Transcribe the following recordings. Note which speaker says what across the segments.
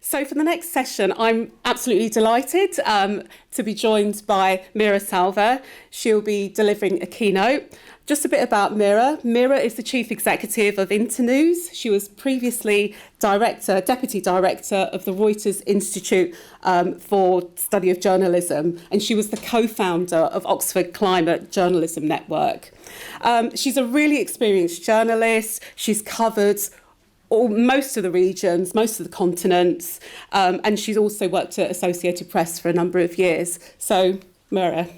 Speaker 1: So for the next session, I'm absolutely delighted to be joined by Meera Selva. She'll be delivering a keynote. Just a bit about Meera. Meera is the Chief Executive of Internews. She was previously Deputy Director of the Reuters Institute for Study of Journalism, and she was the co-founder of Oxford Climate Journalism Network. She's a really experienced journalist. She's covered most of the regions, most of the continents, and she's also worked at Associated Press for a number of years. So, Meera,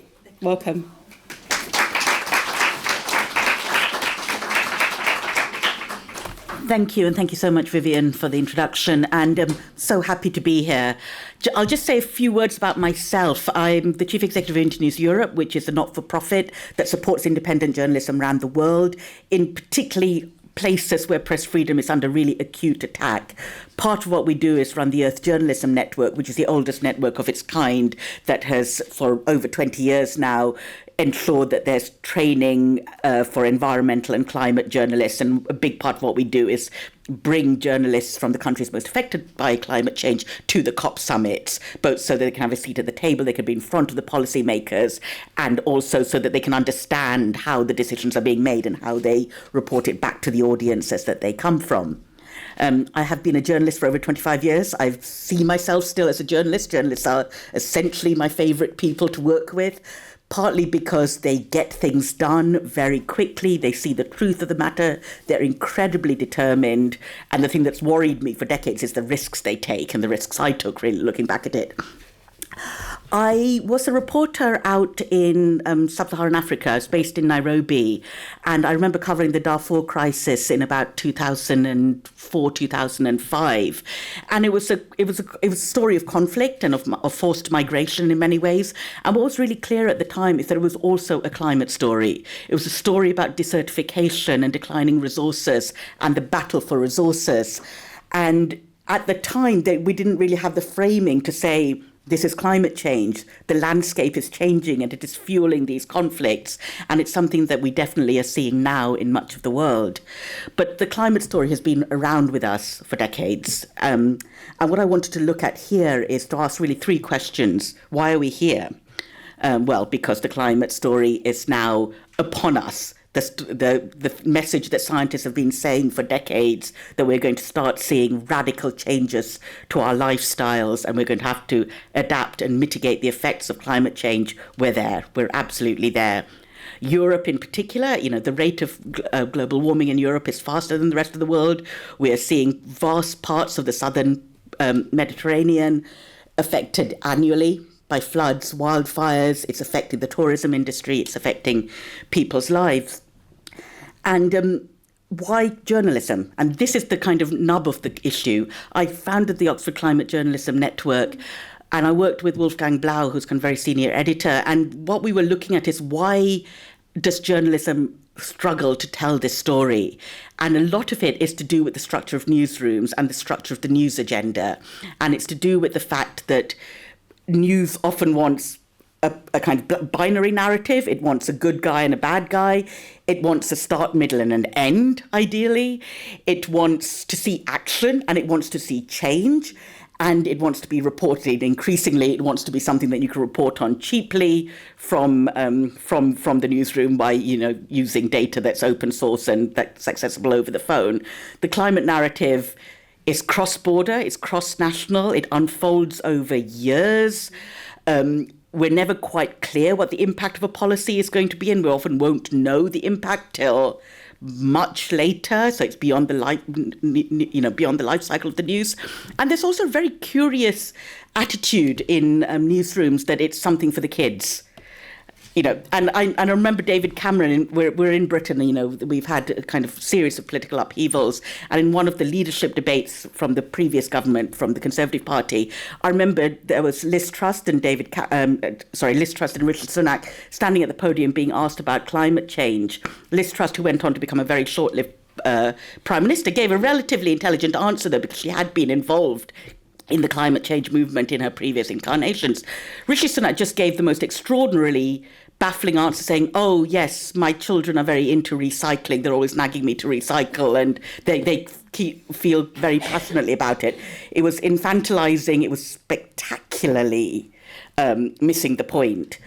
Speaker 1: welcome.
Speaker 2: Thank you, and thank you so much, Vivian, for the introduction, and I'm so happy to be here. I'll just say a few words about myself. I'm the Chief Executive of Internews Europe, which is a not-for-profit that supports independent journalism around the world, in particularly places where press freedom is under really acute attack. Part of what we do is run the Earth Journalism Network, which is the oldest network of its kind that has, for over 20 years now, ensured that there's training for environmental and climate journalists. And a big part of what we do is bring journalists from the countries most affected by climate change to the COP summits, both so that they can have a seat at the table, they can be in front of the policymakers, and also so that they can understand how the decisions are being made and how they report it back to the audiences that they come from. I have been a journalist for over 25 years. I see myself still as a journalist. Journalists are essentially my favorite people to work with, partly because they get things done very quickly. They see the truth of the matter. They're incredibly determined. And the thing that's worried me for decades is the risks they take, and the risks I took, really, looking back at it. I was a reporter out in sub-Saharan Africa. I was based in Nairobi, and I remember covering the Darfur crisis in about 2004, 2005. And it was a story of conflict and of forced migration in many ways. And what was really clear at the time is that it was also a climate story. It was a story about desertification and declining resources and the battle for resources. And at the time, we didn't really have the framing to say, this is climate change. The landscape is changing and it is fueling these conflicts. And it's something that we definitely are seeing now in much of the world. But the climate story has been around with us for decades. And what I wanted to look at here is to ask really three questions. Why are we here? Well, because the climate story is now upon us. The message that scientists have been saying for decades, that we're going to start seeing radical changes to our lifestyles and we're going to have to adapt and mitigate the effects of climate change, we're there. We're absolutely there. Europe in particular, the rate of global warming in Europe is faster than the rest of the world. We are seeing vast parts of the southern Mediterranean affected annually by floods, wildfires. It's affecting the tourism industry. It's affecting people's lives. And why journalism? And this is the kind of nub of the issue. I founded the Oxford Climate Journalism Network, and I worked with Wolfgang Blau, who's a very senior editor. And what we were looking at is, why does journalism struggle to tell this story? And a lot of it is to do with the structure of newsrooms and the structure of the news agenda. And it's to do with the fact that news often wants a kind of binary narrative. It wants a good guy and a bad guy. It wants a start, middle, and an end, ideally. It wants to see action, and it wants to see change, and it wants to be reported. Increasingly, it wants to be something that you can report on cheaply from the newsroom by using data that's open source and that's accessible over the phone. The climate narrative is cross-border, it's cross-national, it unfolds over years. We're never quite clear what the impact of a policy is going to be, and we often won't know the impact till much later. So it's beyond the life cycle of the news. And there's also a very curious attitude in newsrooms that it's something for the kids. And I remember David Cameron, we're in Britain, we've had a kind of series of political upheavals. And in one of the leadership debates from the previous government, from the Conservative Party, I remember there was Liz Truss and Rishi Sunak standing at the podium being asked about climate change. Liz Truss, who went on to become a very short-lived Prime Minister, gave a relatively intelligent answer, though, because she had been involved in the climate change movement in her previous incarnations. Rishi Sunak just gave the most extraordinarily baffling answer saying, oh, yes, my children are very into recycling. They're always nagging me to recycle, and they feel very passionately about it. It was infantilizing. It was spectacularly missing the point.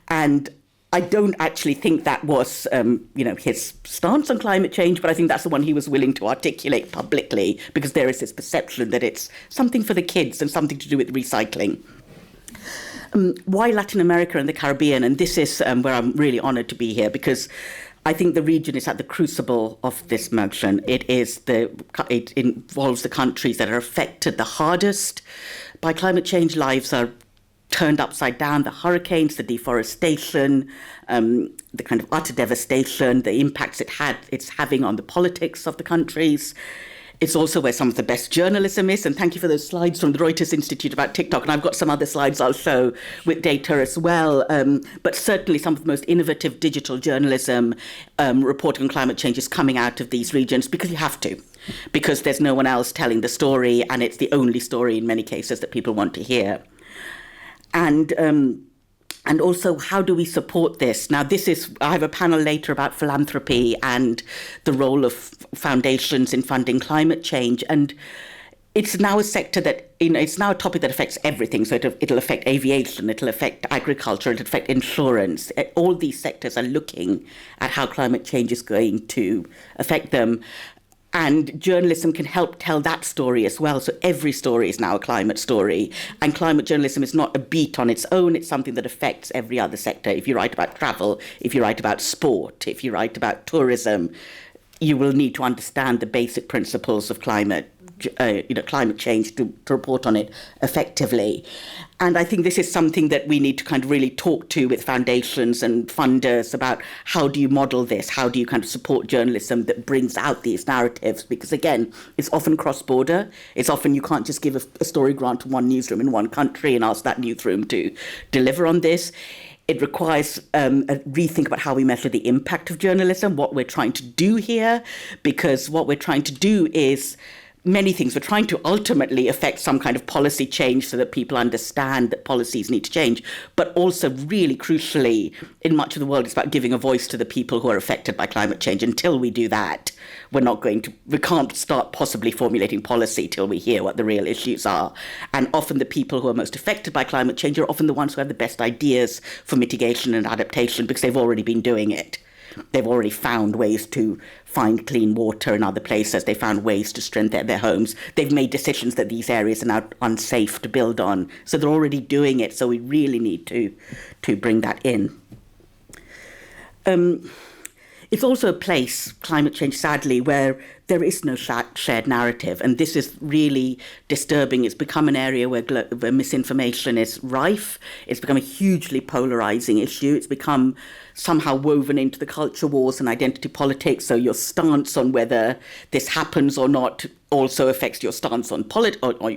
Speaker 2: And I don't actually think that was, his stance on climate change, but I think that's the one he was willing to articulate publicly, because there is this perception that it's something for the kids and something to do with recycling. Why Latin America and the Caribbean? And this is where I'm really honoured to be here, because I think the region is at the crucible of this motion. It involves the countries that are affected the hardest by climate change. Lives are turned upside down, the hurricanes, the deforestation, the kind of utter devastation, the impacts it's having on the politics of the countries. It's also where some of the best journalism is. And thank you for those slides from the Reuters Institute about TikTok. And I've got some other slides I'll show with data as well. But certainly some of the most innovative digital journalism reporting on climate change is coming out of these regions, because you have to, because there's no one else telling the story. And it's the only story in many cases that people want to hear. And also, how do we support this? Now, I have a panel later about philanthropy and the role of foundations in funding climate change. And it's now a sector that, it's now a topic that affects everything. So it'll affect aviation, it'll affect agriculture, it'll affect insurance. All these sectors are looking at how climate change is going to affect them. And journalism can help tell that story as well. So every story is now a climate story. And climate journalism is not a beat on its own. It's something that affects every other sector. If you write about travel, if you write about sport, if you write about tourism, you will need to understand the basic principles of climate change to report on it effectively. And I think this is something that we need to kind of really talk to with foundations and funders about how do you model this? How do you kind of support journalism that brings out these narratives? Because again, it's often cross-border. It's often you can't just give a story grant to one newsroom in one country and ask that newsroom to deliver on this. It requires a rethink about how we measure the impact of journalism, what we're trying to do here, because what we're trying to do is many things. We're trying to ultimately affect some kind of policy change so that people understand that policies need to change. But also, really crucially, in much of the world, it's about giving a voice to the people who are affected by climate change. Until we do that, we can't start possibly formulating policy till we hear what the real issues are. And often the people who are most affected by climate change are often the ones who have the best ideas for mitigation and adaptation, because they've already been doing it. They've already found ways to find clean water in other places. They found ways to strengthen their homes. They've made decisions that these areas are now unsafe to build on. So they're already doing it. So we really need to bring that in. It's also a place, climate change, sadly, where there is no shared narrative. And this is really disturbing. It's become an area where misinformation is rife. It's become a hugely polarizing issue. It's become somehow woven into the culture wars and identity politics. So your stance on whether this happens or not also affects your stance on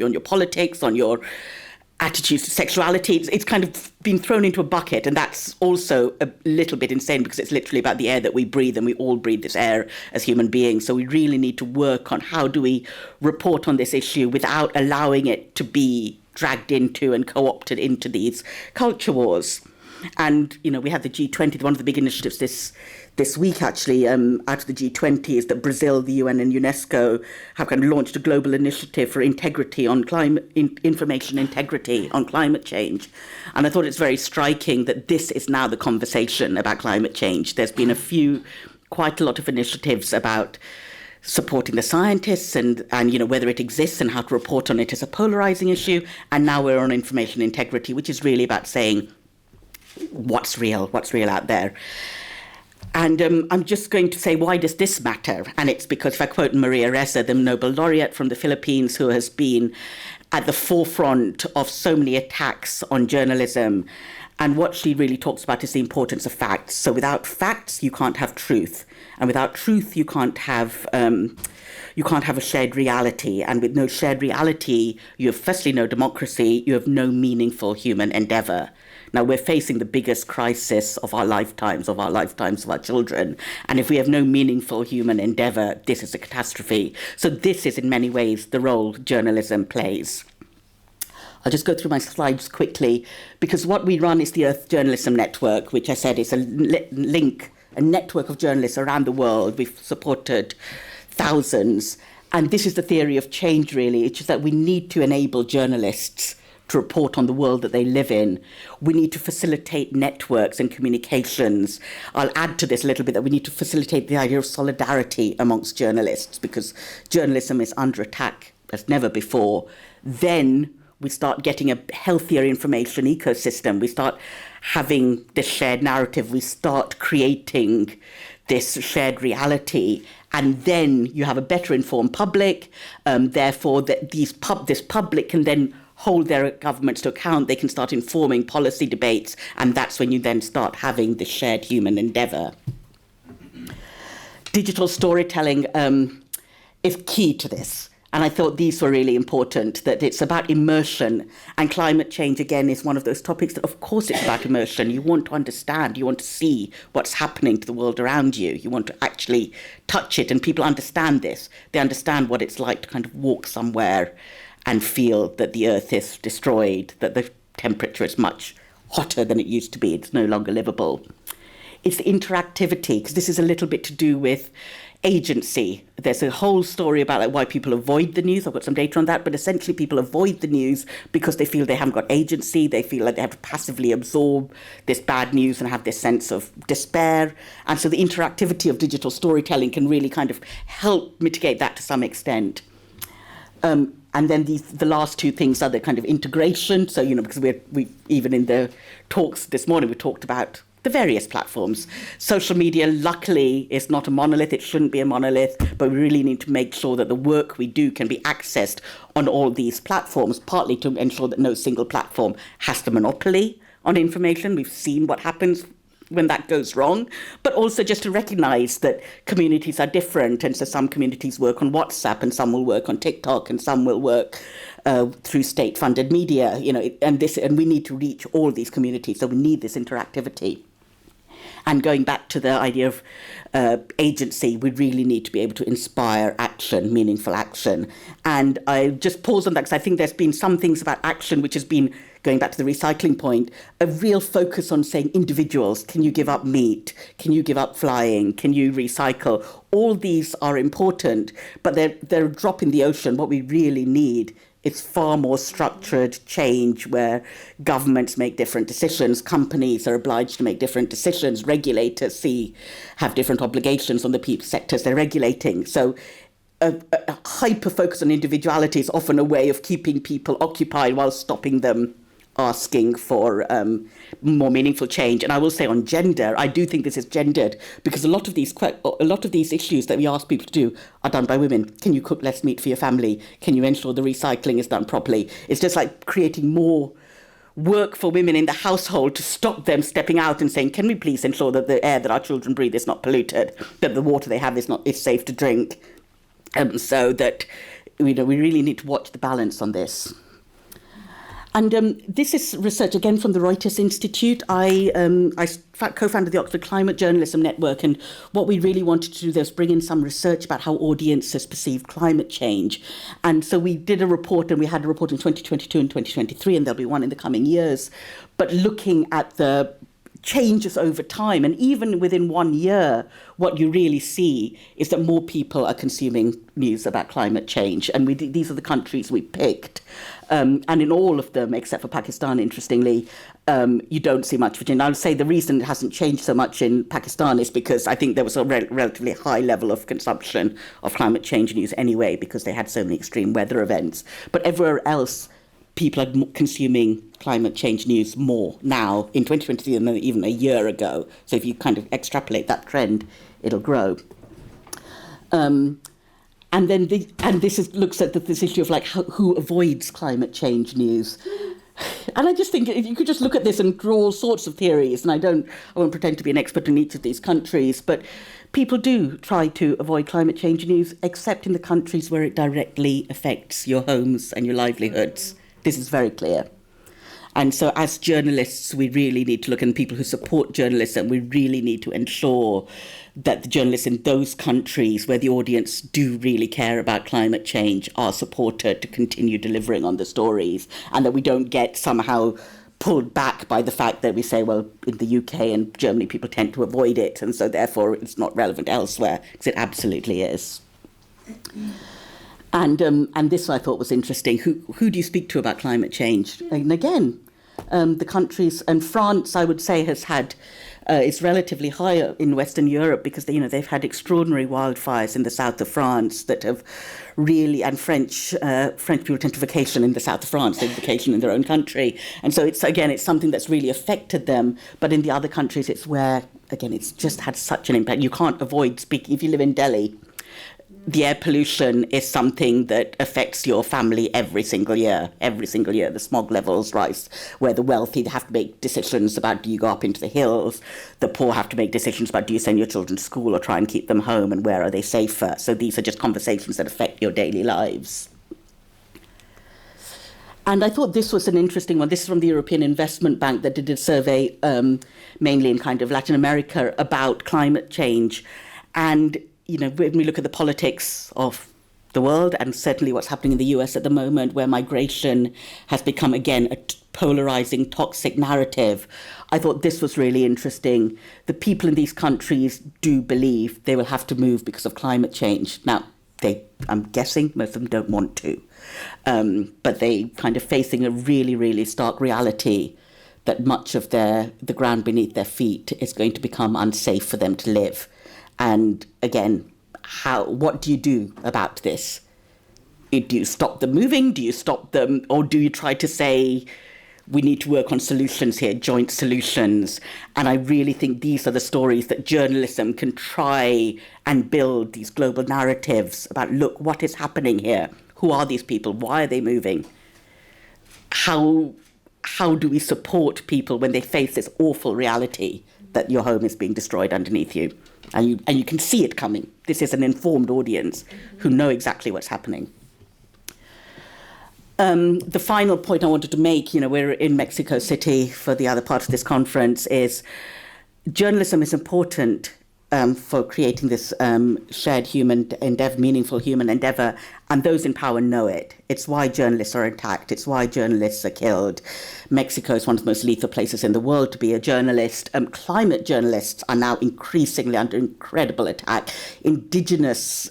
Speaker 2: your politics, on your attitudes to sexuality. It's kind of been thrown into a bucket, and that's also a little bit insane, because it's literally about the air that we breathe, and we all breathe this air as human beings. So we really need to work on how do we report on this issue without allowing it to be dragged into and co-opted into these culture wars. And, we had the G20, one of the big initiatives this week, actually, out of the G20, is that Brazil, the UN and UNESCO have kind of launched a global initiative for integrity on information integrity on climate change. And I thought it's very striking that this is now the conversation about climate change. There's been quite a lot of initiatives about supporting the scientists and whether it exists and how to report on it as a polarizing issue. And now we're on information integrity, which is really about saying what's real out there. And I'm just going to say, why does this matter? And it's because, if I quote Maria Ressa, the Nobel laureate from the Philippines, who has been at the forefront of so many attacks on journalism, and what she really talks about is the importance of facts. So without facts, you can't have truth. And without truth, you can't have a shared reality. And with no shared reality, you have firstly no democracy, you have no meaningful human endeavor. Now, we're facing the biggest crisis of our lifetimes of our children. And if we have no meaningful human endeavor, this is a catastrophe. So this is in many ways the role journalism plays. I'll just go through my slides quickly, because what we run is the Earth Journalism Network, which I said is a network of journalists around the world. We've supported thousands. And this is the theory of change, really. It's just that we need to enable journalists to report on the world that they live in. We need to facilitate networks and communications. I'll add to this a little bit that we need to facilitate the idea of solidarity amongst journalists, because journalism is under attack as never before. Then we start getting a healthier information ecosystem. We start having this shared narrative. We start creating this shared reality. And then you have a better informed public. Therefore, this public can then hold their governments to account. They can start informing policy debates. And that's when you then start having the shared human endeavour. Digital storytelling is key to this. And I thought these were really important, that it's about immersion. And climate change, again, is one of those topics that, of course, it's about immersion. You want to understand. You want to see what's happening to the world around you. You want to actually touch it. And people understand this. They understand what it's like to kind of walk somewhere and feel that the earth is destroyed, that the temperature is much hotter than it used to be. It's no longer livable. It's the interactivity, because this is a little bit to do with agency. There's a whole story about why people avoid the news. I've got some data on that, but essentially people avoid the news because they feel they haven't got agency. They feel like they have to passively absorb this bad news and have this sense of despair. And so the interactivity of digital storytelling can really kind of help mitigate that to some extent. And then the last two things are the kind of integration. So, because we even in the talks this morning, we talked about the various platforms. Social media, luckily, is not a monolith. It shouldn't be a monolith, but we really need to make sure that the work we do can be accessed on all these platforms, partly to ensure that no single platform has the monopoly on information. We've seen what happens when that goes wrong, but also just to recognize that communities are different. And so some communities work on WhatsApp and some will work on TikTok and some will work through state-funded media, and we need to reach all these communities. So we need this interactivity. And going back to the idea of agency, we really need to be able to inspire action, meaningful action. And I just pause on that because I think there's been some things about action which has been, going back to the recycling point, a real focus on saying individuals, can you give up meat? Can you give up flying? Can you recycle? All these are important, but they're a drop in the ocean. What we really need is far more structured change where governments make different decisions, companies are obliged to make different decisions, regulators have different obligations on the sectors they're regulating. So a hyper-focus on individuality is often a way of keeping people occupied while stopping them asking for more meaningful change. And I will say on gender, I do think this is gendered because a lot of these issues that we ask people to do are done by women. Can you cook less meat for your family? Can you ensure the recycling is done properly? It's just like creating more work for women in the household to stop them stepping out and saying, can we please ensure that the air that our children breathe is not polluted, that the water they have is safe to drink? So that we really need to watch the balance on this. And this is research, again, from the Reuters Institute. I co-founded the Oxford Climate Journalism Network, and what we really wanted to do there was bring in some research about how audiences perceive climate change. And so we did a report, and we had a report in 2022 and 2023, and there'll be one in the coming years, but looking at the changes over time. And even within 1 year, what you really see is that more people are consuming news about climate change. And these are the countries we picked. And in all of them, except for Pakistan, interestingly, you don't see much of it. And I would say the reason it hasn't changed so much in Pakistan is because I think there was a relatively high level of consumption of climate change news anyway, because they had so many extreme weather events. But everywhere else, people are consuming climate change news more now in 2023 than even a year ago. So if you kind of extrapolate that trend, it'll grow. And then looks at this issue of who avoids climate change news. And I just think if you could just look at this and draw all sorts of theories, and I won't pretend to be an expert in each of these countries, but people do try to avoid climate change news, except in the countries where it directly affects your homes and your livelihoods. This is very clear. And so as journalists, we really need to look, and people who support journalism, we really need to ensure that the journalists in those countries where the audience do really care about climate change are supported to continue delivering on the stories, and that we don't get somehow pulled back by the fact that we say, well, in the UK and Germany, people tend to avoid it, and so therefore it's not relevant elsewhere, because it absolutely is. And this I thought was interesting. Who do you speak to about climate change? And again, the countries, and France, I would say, has had is relatively higher in Western Europe because they've had extraordinary wildfires in the south of France that have really, and French people tend to vacation in the south of France, they vacation in their own country, and so it's something that's really affected them. But in the other countries, it's where again it's just had such an impact. You can't avoid speaking if you live in Delhi. The air pollution is something that affects your family every single year. Every single year, the smog levels rise, where the wealthy have to make decisions about, do you go up into the hills? The poor have to make decisions about, do you send your children to school or try and keep them home, and where are they safer? So these are just conversations that affect your daily lives. And I thought this was an interesting one. This is from the European Investment Bank that did a survey, mainly in kind of Latin America, about climate change. And when we look at the politics of the world, and certainly what's happening in the US at the moment, where migration has become, again, a polarizing, toxic narrative, I thought this was really interesting. The people in these countries do believe they will have to move because of climate change. Now, I'm guessing most of them don't want to, but they kind of facing a really, really stark reality that much of the ground beneath their feet is going to become unsafe for them to live. And again, what do you do about this? Do you stop them moving? Do you stop them? Or do you try to say, we need to work on solutions here, joint solutions? And I really think these are the stories that journalism can try and build, these global narratives about, look, what is happening here? Who are these people? Why are they moving? How do we support people when they face this awful reality that your home is being destroyed underneath you? And you can see it coming. This is an informed audience who know exactly what's happening. The final point I wanted to make, we're in Mexico City for the other part of this conference, is journalism is important for creating this shared human endeavor, meaningful human endeavor, and those in power know it. It's why journalists are attacked. It's why journalists are killed. Mexico is one of the most lethal places in the world to be a journalist. Climate journalists are now increasingly under incredible attack. Indigenous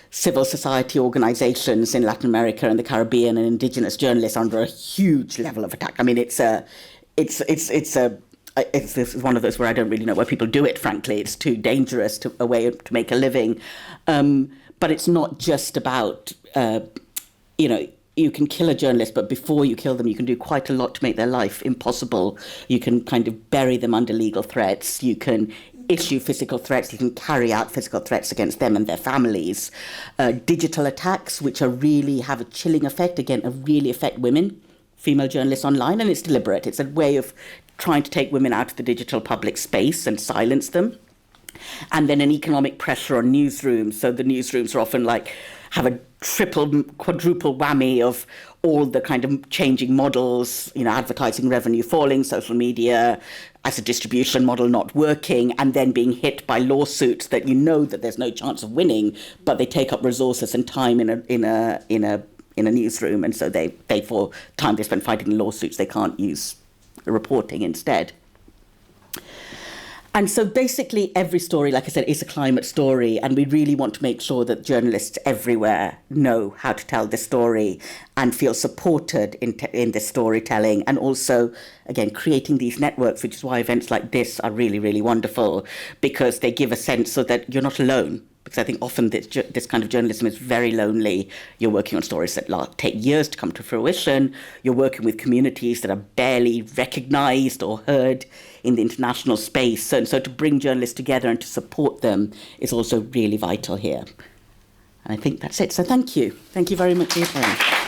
Speaker 2: civil society organizations in Latin America and the Caribbean, and indigenous journalists are under a huge level of attack. I mean, it's one of those where I don't really know why people do it, frankly. It's too dangerous a way to make a living. But it's not just about, you can kill a journalist, but before you kill them, you can do quite a lot to make their life impossible. You can kind of bury them under legal threats. You can issue physical threats. You can carry out physical threats against them and their families. Digital attacks, which really have a chilling effect, again, really affect women, female journalists online, and it's deliberate. It's a way of trying to take women out of the digital public space and silence them. And then an economic pressure on newsrooms. So the newsrooms are often have a triple, quadruple whammy of all the kind of changing models, advertising revenue falling, social media as a distribution model not working, and then being hit by lawsuits that that there's no chance of winning, but they take up resources and time in a newsroom, and so they for time they spend fighting lawsuits they can't use reporting instead. And so basically every story, like I said, is a climate story, and we really want to make sure that journalists everywhere know how to tell this story and feel supported in this storytelling, and also, again, creating these networks, which is why events like this are really, really wonderful, because they give a sense so that you're not alone. Because I think often this kind of journalism is very lonely. You're working on stories that take years to come to fruition. You're working with communities that are barely recognized or heard in the international space. And so to bring journalists together and to support them is also really vital here. And I think that's it. So thank you. Thank you very much for your time.